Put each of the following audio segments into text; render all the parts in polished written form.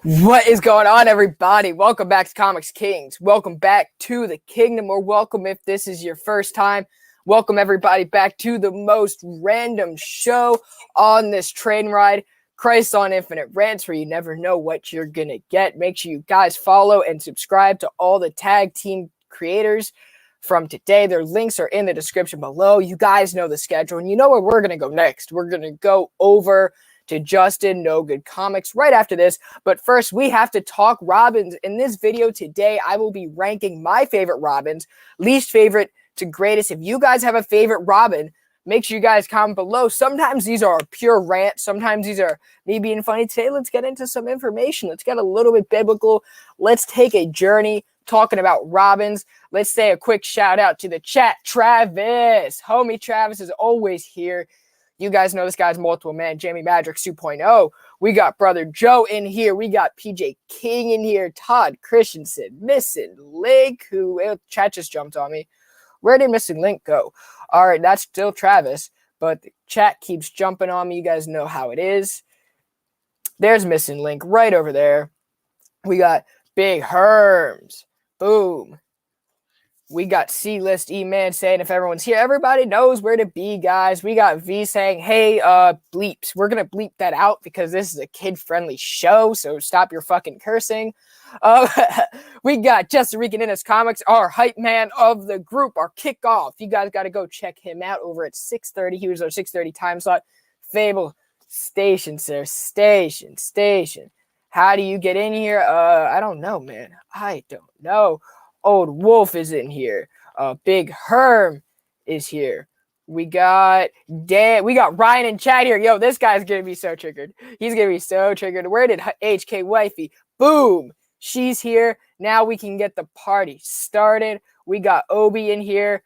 What is going on, everybody? Welcome back to Comics Kings. Welcome back to the kingdom, or welcome if this is your first time. Welcome, everybody, back to the most random show on this train ride, Christ on Infinite Rants, where you never know what you're going to get. Make sure you guys follow and subscribe to all the tag team creators from today. Their links are in the description below. You guys know the schedule, and you know where we're going to go next. We're going to go over to Justin No Good Comics right after this. But first, we have to talk Robins. In this video today, I will be ranking my favorite Robins, least favorite to greatest. If you guys have a favorite Robin, make sure you guys comment below. Sometimes these are pure rants. Sometimes these are me being funny. Today, let's get into some information. Let's get a little bit biblical. Let's take a journey talking about Robins. Let's say a quick shout out to the chat. Travis, homie Travis is always here. You guys know this guy's multiple man, Jamie Madrix 2.0. We got Brother Joe in here. We got PJ King in here. Todd Christensen, Missing Link, who chat just jumped on me. Where did Missing Link go? All right, that's still Travis, but the chat keeps jumping on me. You guys know how it is. There's Missing Link right over there. We got Big Herms. Boom. We got C-List E-Man saying if everyone's here, everybody knows where to be, guys. We got V saying, hey, bleeps. We're going to bleep that out because this is a kid-friendly show, so stop your fucking cursing. We got Justin Rican in his comics, our hype man of the group, our kickoff. You guys got to go check him out over at 6:30. He was our 6:30 time slot. Fable, station, sir. Station. How do you get in here? I don't know, man. I don't know. Old Wolf is in here. Big Herm is here. We got Ryan and Chad here. Yo, this guy's gonna be so triggered. He's gonna be so triggered. Where did HK Wifey? Boom! She's here. Now we can get the party started. We got Obi in here.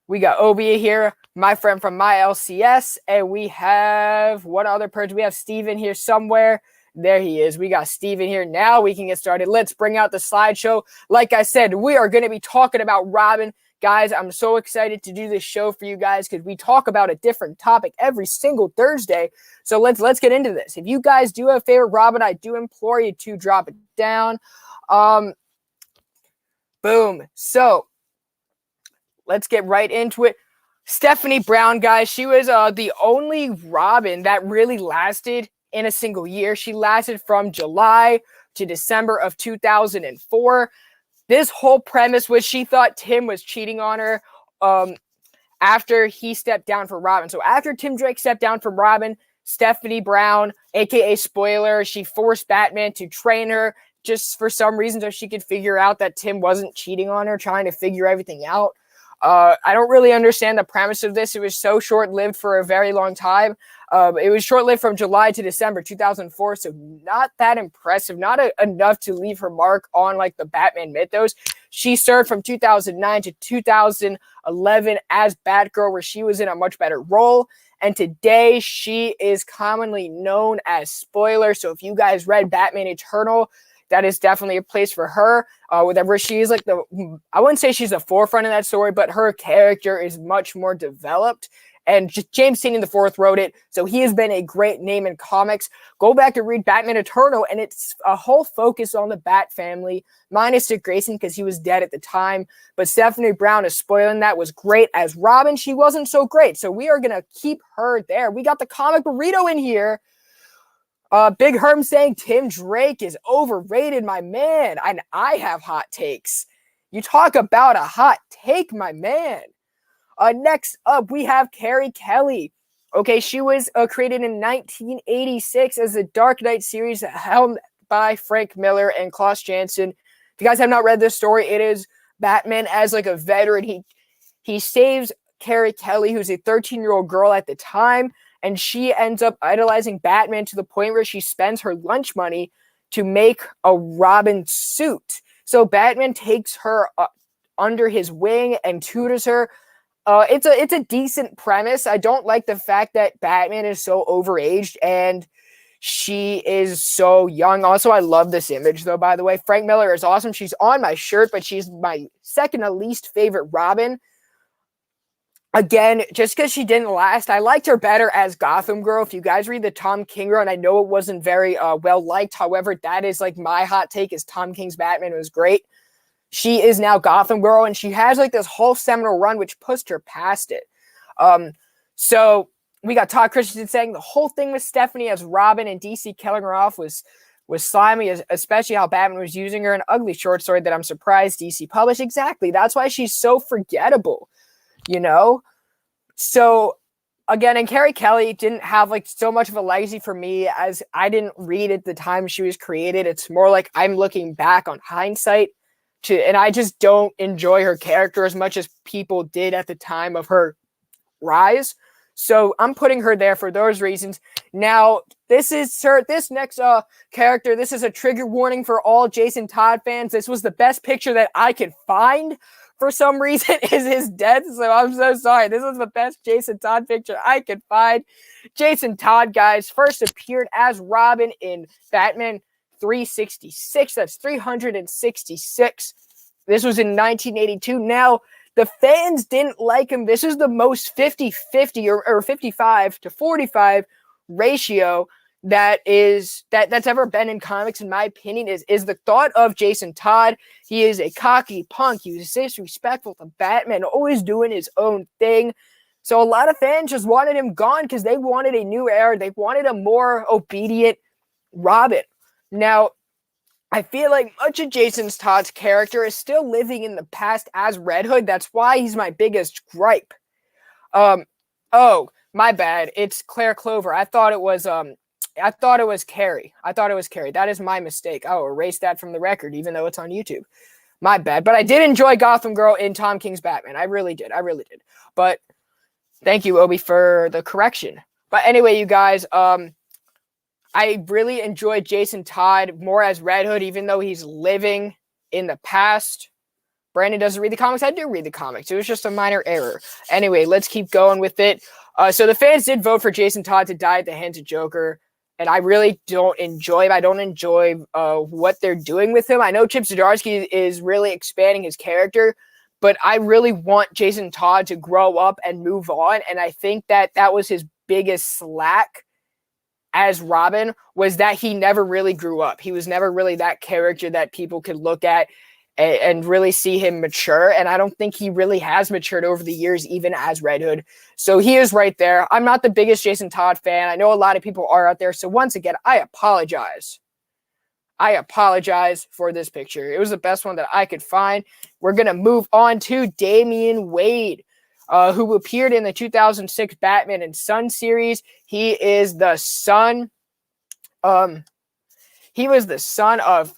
My friend from my LCS. And we have one other person. We have Steven here somewhere. There he is. We got Steven here. Now we can get started. Let's bring out the slideshow. Like I said, we are going to be talking about Robin. Guys, I'm so excited to do this show for you guys because we talk about a different topic every single Thursday. So let's get into this. If you guys do have a favorite Robin, I do implore you to drop it down. Boom. So let's get right into it. Stephanie Brown, guys, she was the only Robin that really lasted in a single year. She lasted from July to December of 2004. This whole premise was she thought Tim was cheating on her after he stepped down for Robin. So after Tim Drake stepped down from Robin, Stephanie Brown, aka Spoiler, she forced Batman to train her just for some reason so she could figure out that Tim wasn't cheating on her, trying to figure everything out. I don't really understand the premise of this. It was so short-lived for a very long time. It was short-lived from July to December 2004, so not that impressive, not enough to leave her mark on like the Batman mythos. She served from 2009 to 2011 as Batgirl, where she was in a much better role. And today she is commonly known as Spoiler. So if you guys read Batman Eternal, that is definitely a place for her. Whatever she is, like I wouldn't say she's the forefront of that story, but her character is much more developed. And James Tynion IV wrote it, so he has been a great name in comics. Go back and read Batman Eternal, and it's a whole focus on the Bat family, minus Dick Grayson because he was dead at the time. But Stephanie Brown is spoiling that was great. As Robin, she wasn't so great, so we are going to keep her there. We got the comic burrito in here. Big Herm saying Tim Drake is overrated, my man. And I have hot takes. You talk about a hot take, my man. Next up, we have Carrie Kelly. Okay, she was created in 1986 as a Dark Knight series helmed by Frank Miller and Klaus Janson. If you guys have not read this story, it is Batman as like a veteran. He saves Carrie Kelly, who's a 13-year-old girl at the time, and she ends up idolizing Batman to the point where she spends her lunch money to make a Robin suit. So Batman takes her under his wing and tutors her. It's a decent premise. I don't like the fact that Batman is so overaged and she is so young. Also, I love this image, though, by the way. Frank Miller is awesome. She's on my shirt, but she's my second to least favorite Robin. again, just because she didn't last, I liked her better as Gotham Girl. If you guys read the Tom King run, I know it wasn't very well liked. However, that is like my hot take is Tom King's Batman was great. She is now Gotham Girl, and she has like this whole seminal run which pushed her past it. So we got Todd Christensen saying the whole thing with Stephanie as Robin and DC killing her off was slimy, especially how Batman was using her. An ugly short story that I'm surprised DC published. Exactly. That's why she's so forgettable, you know? So again, and Carrie Kelly didn't have like so much of a legacy for me as I didn't read at the time she was created. It's more like I'm looking back on hindsight and I just don't enjoy her character as much as people did at the time of her rise. So I'm putting her there for those reasons. Now, this next character, this is a trigger warning for all Jason Todd fans. This was the best picture that I could find for some reason is his death. So I'm so sorry. This was the best Jason Todd picture I could find. Jason Todd, guys, first appeared as Robin in Batman 366. That's 366. This was in 1982. Now, the fans didn't like him. This is the most 50-50 or 55 to 45 ratio that's ever been in comics, in my opinion, is the thought of Jason Todd. He is a cocky punk. He was disrespectful to Batman, always doing his own thing. So a lot of fans just wanted him gone because they wanted a new era. They wanted a more obedient Robin. Now, I feel like much of Jason Todd's character is still living in the past as Red Hood. That's why he's my biggest gripe. Oh, my bad. It's Claire Clover. I thought it was Carrie. That is my mistake. I'll erase that from the record, even though it's on YouTube. My bad. But I did enjoy Gotham Girl in Tom King's Batman. I really did. But thank you, Obi, for the correction. But anyway, you guys, I really enjoyed Jason Todd more as Red Hood, even though he's living in the past. Brandon doesn't read the comics. I do read the comics. It was just a minor error. Anyway, let's keep going with it. So the fans did vote for Jason Todd to die at the hands of Joker, and I really don't enjoy him. I don't enjoy what they're doing with him. I know Chip Zdarsky is really expanding his character, but I really want Jason Todd to grow up and move on, and I think that was his biggest slack as Robin, was that he never really grew up. He was never really that character that people could look at and really see him mature. And I don't think he really has matured over the years, even as Red Hood. So he is right there. I'm not the biggest Jason Todd fan. I know a lot of people are out there. So once again, I apologize. I apologize for this picture. It was the best one that I could find. We're going to move on to Damian Wayne, who appeared in the 2006 Batman and Son series. He is the son. He was the son of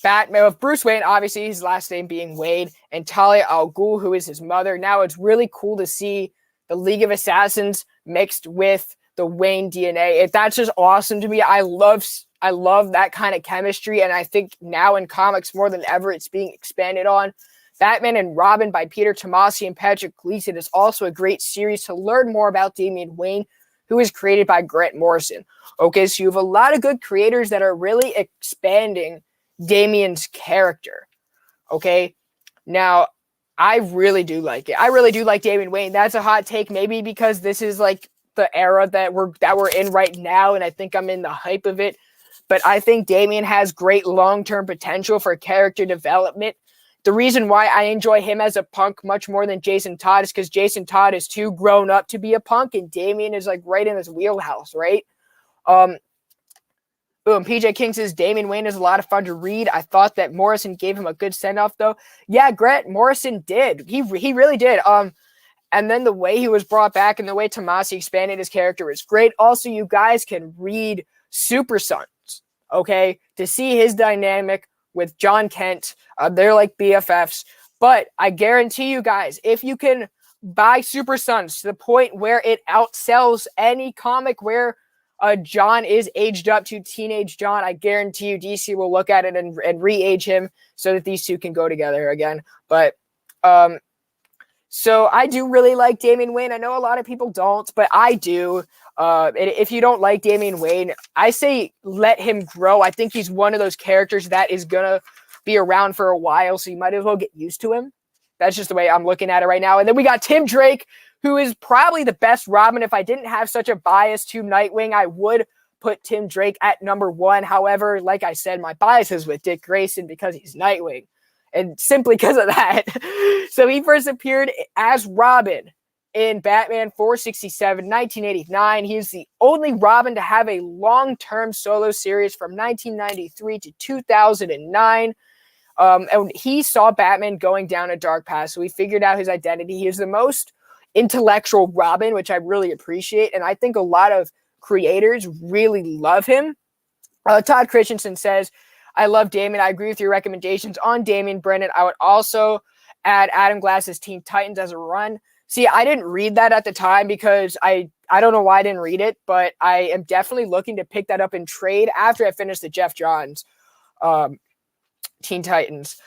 Batman, of Bruce Wayne, obviously his last name being Wayne, and Talia al Ghul, who is his mother. Now it's really cool to see the League of Assassins mixed with the Wayne DNA. That's just awesome to me. I love that kind of chemistry, and I think now in comics more than ever it's being expanded on. Batman and Robin by Peter Tomasi and Patrick Gleason is also a great series to learn more about Damian Wayne, who is created by Grant Morrison. Okay, so you have a lot of good creators that are really expanding Damian's character. Okay, now I really do like it. I really do like Damian Wayne. That's a hot take, maybe because this is like the era that we're in right now, and I think I'm in the hype of it. But I think Damian has great long-term potential for character development. The reason why I enjoy him as a punk much more than Jason Todd is because Jason Todd is too grown up to be a punk, and Damian is like right in his wheelhouse, right? Boom. PJ King says Damian Wayne is a lot of fun to read. I thought that Morrison gave him a good send-off, though. Yeah, Grant Morrison did. He really did. And then the way he was brought back and the way Tomasi expanded his character is great. Also, you guys can read Super Sons, okay, to see his dynamic with John Kent. They're like BFFs. But I guarantee you guys, if you can buy Super Sons to the point where it outsells any comic where John is aged up to teenage John, I guarantee you DC will look at it and re-age him so that these two can go together again. But so I do really like Damian Wayne. I know a lot of people don't, but I do. If you don't like Damian Wayne, I say let him grow. I think he's one of those characters that is going to be around for a while, so you might as well get used to him. That's just the way I'm looking at it right now. And then we got Tim Drake, who is probably the best Robin. If I didn't have such a bias to Nightwing, I would put Tim Drake at number 1. However, like I said, my bias is with Dick Grayson because he's Nightwing. And simply because of that. So he first appeared as Robin in Batman 467, 1989. He's the only Robin to have a long-term solo series from 1993 to 2009. And he saw Batman going down a dark path, so he figured out his identity. He is the most intellectual Robin, which I really appreciate, and I think a lot of creators really love him. Todd Christensen says, I love Damian. I agree with your recommendations on Damian Brennan. I would also add Adam Glass's Teen Titans as a run. See, I didn't read that at the time because I don't know why I didn't read it, but I am definitely looking to pick that up in trade after I finish the Jeff Johns Teen Titans.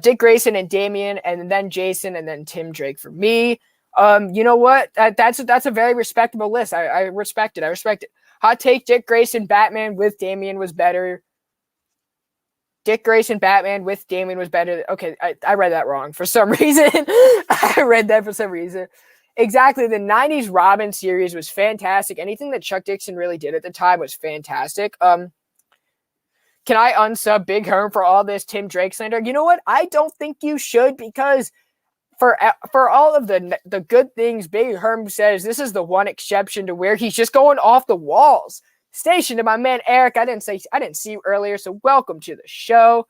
Dick Grayson and Damian, and then Jason, and then Tim Drake for me. You know what? That's a very respectable list. I respect it. I respect it. Hot take: Dick Grayson Batman with Damian was better. Dick Grayson Batman with Damian was better. Okay, I read that wrong for some reason. I read that for some reason. Exactly. The 90s Robin series was fantastic. Anything that Chuck Dixon really did at the time was fantastic. Can I unsub Big Herm for all this Tim Drake slander? You know what? I don't think you should, because for all of the good things Big Herm says, this is the one exception to where he's just going off the walls. Station to my man Eric. I didn't see you earlier, so welcome to the show.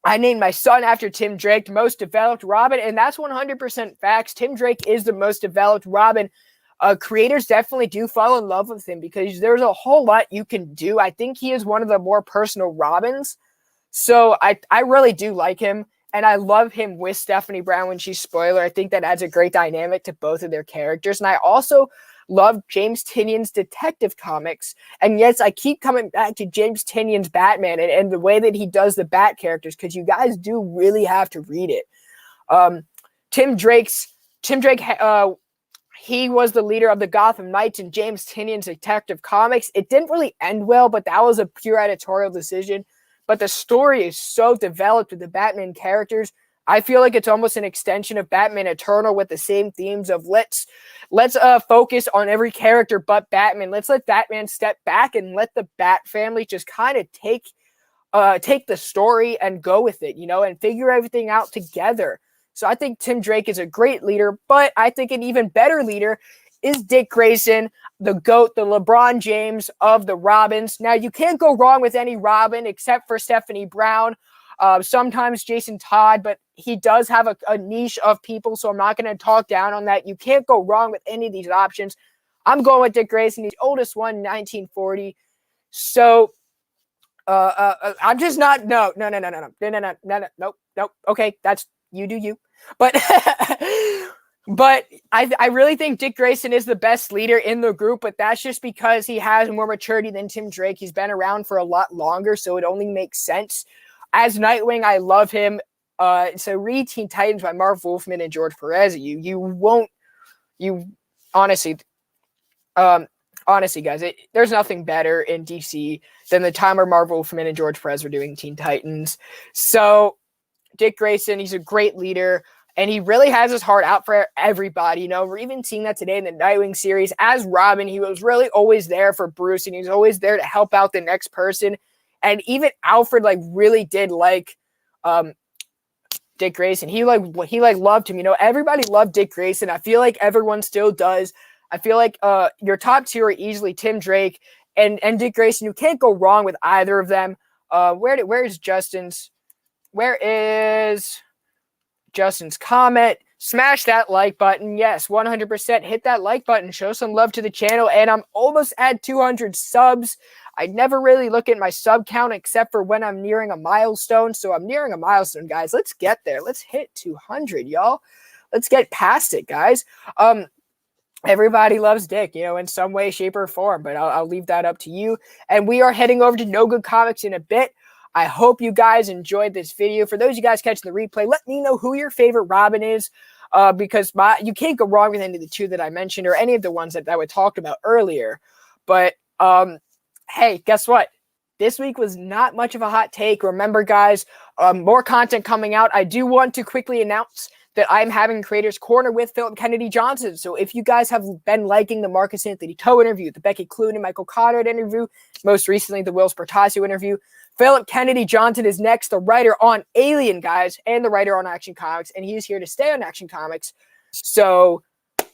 I named my son after Tim Drake, the most developed Robin, and that's 100% facts. Tim Drake is the most developed Robin. Creators definitely do fall in love with him because there's a whole lot you can do. I think he is one of the more personal Robins, so I really do like him, and I love him with Stephanie Brown when she's Spoiler. I think that adds a great dynamic to both of their characters, and I also love James Tynion's Detective Comics. And yes, I keep coming back to James Tynion's Batman and the way that he does the Bat characters, because you guys do really have to read it. Tim Drake, he was the leader of the Gotham Knights in James Tynion's Detective Comics. It didn't really end well, but that was a pure editorial decision. But the story is so developed with the Batman characters. I feel like it's almost an extension of Batman Eternal with the same themes of let's focus on every character but Batman. Let's let Batman step back and let the Bat family just kind of take the story and go with it, and figure everything out together. So I think Tim Drake is a great leader, but I think an even better leader is Dick Grayson, the GOAT, the LeBron James of the Robins. Now, you can't go wrong with any Robin except for Stephanie Brown. Sometimes Jason Todd, but he does have a niche of people, so I'm not going to talk down on that. You can't go wrong with any of these options. I'm going with Dick Grayson, the oldest one, 1940. So I'm just not. No. Nope. Okay, that's you do you. But but I really think Dick Grayson is the best leader in the group, but that's just because he has more maturity than Tim Drake. He's been around for a lot longer, so it only makes sense. As Nightwing, I love him. So read Teen Titans by Marv Wolfman and George Perez. Honestly, guys, there's nothing better in DC than the time where Marv Wolfman and George Perez were doing Teen Titans. So Dick Grayson, he's a great leader, and he really has his heart out for everybody. We're even seeing that today in the Nightwing series. As Robin, he was really always there for Bruce, and he was always there to help out the next person. And even Alfred really did like Dick Grayson. He loved him. Everybody loved Dick Grayson. I feel like everyone still does. I feel like your top two are easily Tim Drake and Dick Grayson. You can't go wrong with either of them. Where is Justin's comment? Smash that like button. Yes, 100%. Hit that like button. Show some love to the channel. And I'm almost at 200 subs. I never really look at my sub count except for when I'm nearing a milestone. So I'm nearing a milestone, guys. Let's get there. Let's hit 200, y'all. Let's get past it, guys. Everybody loves Dick, in some way, shape, or form. But I'll leave that up to you. And we are heading over to No Good Comics in a bit. I hope you guys enjoyed this video. For those of you guys catching the replay, let me know who your favorite Robin is, because you can't go wrong with any of the two that I mentioned or any of the ones that we talked about earlier. But hey, guess what? This week was not much of a hot take. Remember, guys, more content coming out. I do want to quickly announce that I'm having Creators Corner with Philip Kennedy Johnson. So if you guys have been liking the Marcus Anthony Toe interview, the Becky Clooney, Michael Conrad interview, most recently the Will Spartasio interview, Philip Kennedy Johnson is next, the writer on Alien, guys, and the writer on Action Comics, and he's here to stay on Action Comics. So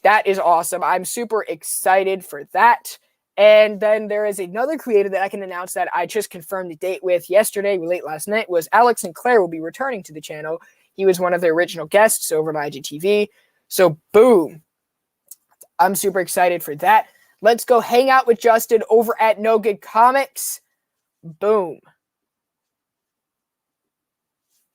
that is awesome. I'm super excited for that. And then there is another creator that I can announce that I just confirmed the date with yesterday, late last night, was Alex Sinclair will be returning to the channel. He was one of the original guests over at IGTV. So boom. I'm super excited for that. Let's go hang out with Justin over at No Good Comics. Boom.